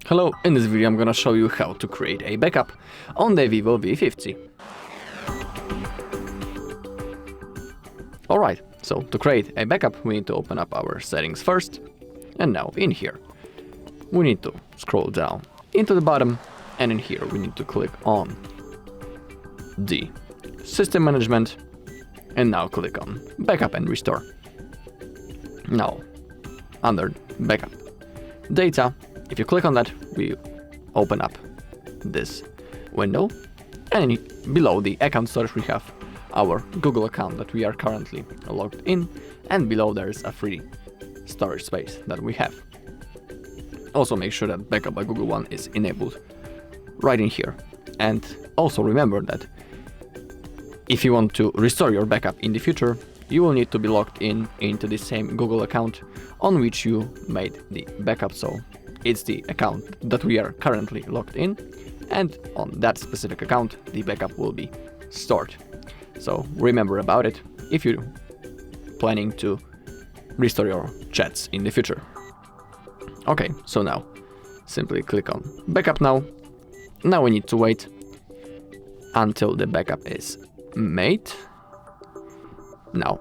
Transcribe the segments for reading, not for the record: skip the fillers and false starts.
Hello, in this video I'm gonna show you how to create a backup on the VIVO V50. Alright, so to create a backup we need to open up our settings first, and now in here we need to scroll down into the bottom, and in here we need to click on the system management and now click on backup and restore. Now under backup data, if you click on that, we open up this window, and below the account storage we have our Google account that we are currently logged in, and below there is a free storage space that we have. Also make sure that backup by Google One is enabled right in here, and also remember that if you want to restore your backup in the future, you will need to be logged in into the same Google account on which you made the backup. So it's the account that we are currently logged in, and on that specific account the backup will be stored. So remember about it if you're planning to restore your chats in the future. Okay, so now simply click on backup now. Now we need to wait until the backup is made. Now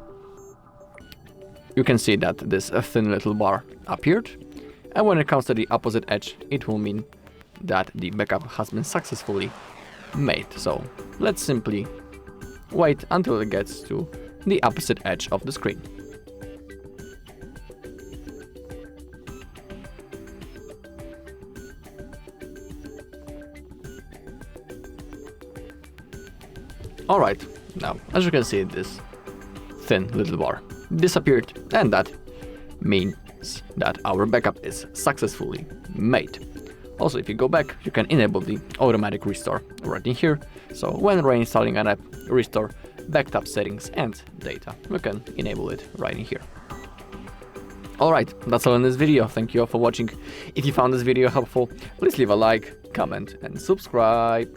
you can see that this thin little bar appeared, and when it comes to the opposite edge it will mean that the backup has been successfully made. So let's simply wait until it gets to the opposite edge of the screen. Alright, now as you can see this thin little bar disappeared, and that means that our backup is successfully made. Also, if you go back, you can enable the automatic restore right in here. So when reinstalling an app, restore backed up settings and data, you can enable it right in here. Alright, that's all in this video. Thank you all for watching. If you found this video helpful, please leave a like, comment and subscribe.